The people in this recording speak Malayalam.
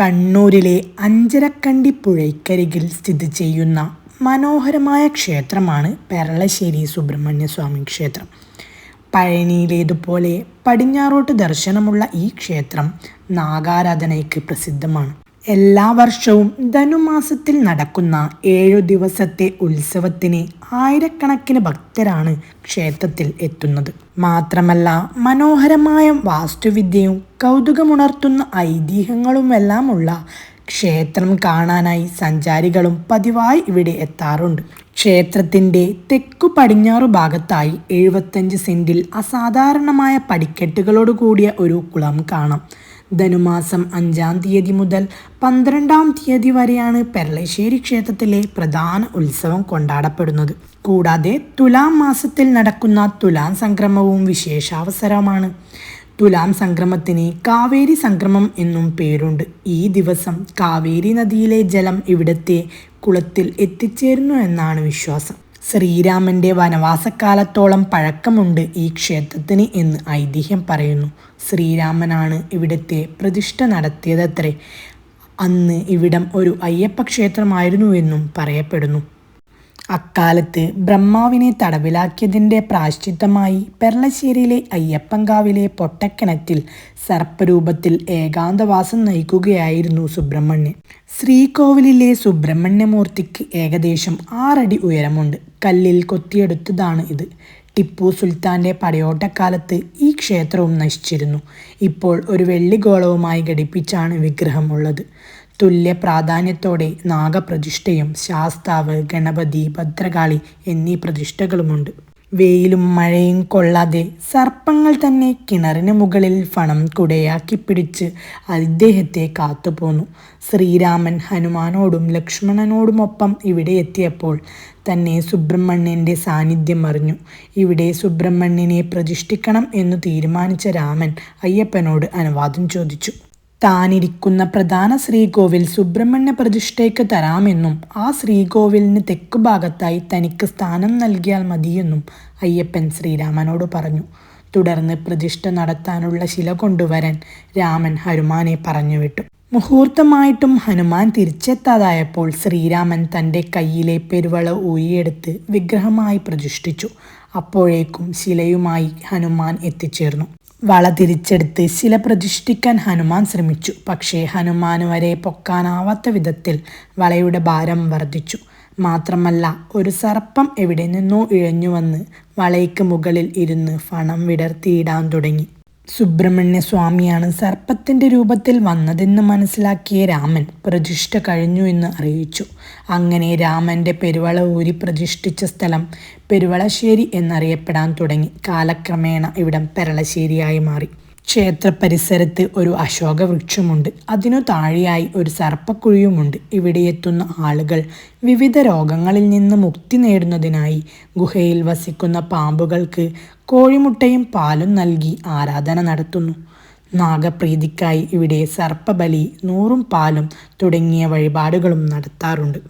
കണ്ണൂരിലെ അഞ്ചരക്കണ്ടി പുഴയ്ക്കരികിൽ സ്ഥിതി ചെയ്യുന്ന മനോഹരമായ ക്ഷേത്രമാണ് പെരളശ്ശേരി സുബ്രഹ്മണ്യ സ്വാമി ക്ഷേത്രം. പഴനിയിലേതുപോലെ പടിഞ്ഞാറോട്ട് ദർശനമുള്ള ഈ ക്ഷേത്രം നാഗാരാധനയ്ക്ക് പ്രസിദ്ധമാണ്. എല്ലാ വർഷവും ധനുമാസത്തിൽ നടക്കുന്ന 7 ദിവസത്തെ ഉത്സവത്തിന് ആയിരക്കണക്കിന് ഭക്തരാണ് ക്ഷേത്രത്തിൽ എത്തുന്നത്. മാത്രമല്ല, മനോഹരമായ വാസ്തുവിദ്യയും കൗതുകമുണർത്തുന്ന ഐതിഹ്യങ്ങളുമെല്ലാമുള്ള ക്ഷേത്രം കാണാനായി സഞ്ചാരികളും പതിവായി ഇവിടെ എത്താറുണ്ട്. ക്ഷേത്രത്തിൻ്റെ തെക്കു പടിഞ്ഞാറു ഭാഗത്തായി 75 സെന്റിൽ അസാധാരണമായ പടിക്കെട്ടുകളോട് കൂടിയ ഒരു കുളം കാണാം. ധനുമാസം 5-ാം തീയതി മുതൽ 12-ാം തീയതി വരെയാണ് പെരളശ്ശേരി ക്ഷേത്രത്തിലെ പ്രധാന ഉത്സവം കൊണ്ടാടപ്പെടുന്നത്. കൂടാതെ തുലാം മാസത്തിൽ നടക്കുന്ന തുലാം സംക്രമവും വിശേഷാവസരമാണ്. തുലാം സംക്രമത്തിന് കാവേരി സംക്രമം എന്നും പേരുണ്ട്. ഈ ദിവസം കാവേരി നദിയിലെ ജലം ഇവിടത്തെ കുളത്തിൽ എത്തിച്ചേരുന്നു എന്നാണ് വിശ്വാസം. ശ്രീരാമന്റെ വനവാസക്കാലത്തോളം പഴക്കമുണ്ട് ഈ ക്ഷേത്രത്തിന് എന്ന് ഐതിഹ്യം പറയുന്നു. ശ്രീരാമനാണ് ഇവിടത്തെ പ്രതിഷ്ഠ നടത്തിയതത്രേ. അന്ന് ഇവിടം ഒരു അയ്യപ്പ ക്ഷേത്രമായിരുന്നുവെന്നും പറയപ്പെടുന്നു. അക്കാലത്ത് ബ്രഹ്മാവിനെ തടവിലാക്കിയതിൻ്റെ പ്രായശ്ചിത്തമായി പെരളശ്ശേരിയിലെ അയ്യപ്പൻകാവിലെ പൊട്ടക്കിണറ്റിൽ സർപ്പരൂപത്തിൽ ഏകാന്തവാസം നയിക്കുകയായിരുന്നു സുബ്രഹ്മണ്യൻ. ശ്രീകോവിലിലെ സുബ്രഹ്മണ്യമൂർത്തിക്ക് ഏകദേശം 6 അടി ഉയരമുണ്ട്. കല്ലിൽ കൊത്തിയെടുത്തതാണ് ഇത്. ടിപ്പു സുൽത്താൻ്റെ പടയോട്ടക്കാലത്ത് ഈ ക്ഷേത്രവും നശിച്ചിരുന്നു. ഇപ്പോൾ ഒരു വെള്ളിഗോളവുമായി ഘടിപ്പിച്ചാണ് വിഗ്രഹം ഉള്ളത്. തുല്യ പ്രാധാന്യത്തോടെ നാഗപ്രതിഷ്ഠയും ശാസ്താവ്, ഗണപതി, ഭദ്രകാളി എന്നീ പ്രതിഷ്ഠകളുമുണ്ട്. വെയിലും മഴയും കൊള്ളാതെ സർപ്പങ്ങൾ തന്നെ കിണറിന് മുകളിൽ ഫണം കുടയാക്കി പിടിച്ച് അദ്ദേഹത്തെ കാത്തുപോന്നു. ശ്രീരാമൻ ഹനുമാനോടും ലക്ഷ്മണനോടുമൊപ്പം ഇവിടെ എത്തിയപ്പോൾ തന്നെ സുബ്രഹ്മണ്യൻ്റെ സാന്നിധ്യം അറിഞ്ഞു. ഇവിടെ സുബ്രഹ്മണ്യനെ പ്രതിഷ്ഠിക്കണം എന്നു തീരുമാനിച്ച രാമൻ അയ്യപ്പനോട് അനുവാദം ചോദിച്ചു. താനിരിക്കുന്ന പ്രധാന ശ്രീകോവിൽ സുബ്രഹ്മണ്യ പ്രതിഷ്ഠയ്ക്ക് തരാമെന്നും ആ ശ്രീകോവിലിന് തെക്കുഭാഗത്തായി തനിക്ക് സ്ഥാനം നൽകിയാൽ മതിയെന്നും അയ്യപ്പൻ ശ്രീരാമനോട് പറഞ്ഞു. തുടർന്ന് പ്രതിഷ്ഠ നടത്താനുള്ള ശില കൊണ്ടുവരാൻ രാമൻ ഹനുമാനെ പറഞ്ഞുവിട്ടു. മുഹൂർത്തമായിട്ടും ഹനുമാൻ തിരിച്ചെത്താതായപ്പോൾ ശ്രീരാമൻ തൻ്റെ കയ്യിലെ പെരുവള ഊരിയെടുത്ത് വിഗ്രഹമായി പ്രതിഷ്ഠിച്ചു. അപ്പോഴേക്കും ശിലയുമായി ഹനുമാൻ എത്തിച്ചേർന്നു. വള തിരിച്ചെടുത്ത് ശില പ്രതിഷ്ഠിക്കാൻ ഹനുമാൻ ശ്രമിച്ചു. പക്ഷേ ഹനുമാന് വരെ പൊക്കാനാവാത്ത വിധത്തിൽ വളയുടെ ഭാരം വർദ്ധിച്ചു. മാത്രമല്ല, ഒരു സർപ്പം എവിടെ നിന്നോ ഇഴഞ്ഞു വന്ന് വളയ്ക്ക് മുകളിൽ ഇരുന്ന് ഫണം വിടർത്തിയിടാൻ തുടങ്ങി. സുബ്രഹ്മണ്യസ്വാമിയാണ് സർപ്പത്തിൻ്റെ രൂപത്തിൽ വന്നതെന്ന് മനസ്സിലാക്കിയ രാമൻ പ്രതിഷ്ഠ കഴിഞ്ഞു എന്ന് അറിയിച്ചു. അങ്ങനെ രാമൻ്റെ പെരുവള ഊരി പ്രതിഷ്ഠിച്ച സ്ഥലം പെരുവളശ്ശേരി എന്നറിയപ്പെടാൻ തുടങ്ങി. കാലക്രമേണ ഇവിടം പെരളശ്ശേരിയായി മാറി. ക്ഷേത്ര പരിസരത്ത് ഒരു അശോക വൃക്ഷമുണ്ട്. അതിനു താഴെയായി ഒരു സർപ്പക്കുഴിയുമുണ്ട്. ഇവിടെ എത്തുന്ന ആളുകൾ വിവിധ രോഗങ്ങളിൽ നിന്ന് മുക്തി നേടുന്നതിനായി ഗുഹയിൽ വസിക്കുന്ന പാമ്പുകൾക്ക് കോഴിമുട്ടയും പാലും നൽകി ആരാധന നടത്തുന്നു. നാഗപ്രീതിക്കായി ഇവിടെ സർപ്പബലി, 100 പാലും തുടങ്ങിയ വഴിപാടുകളും നടത്താറുണ്ട്.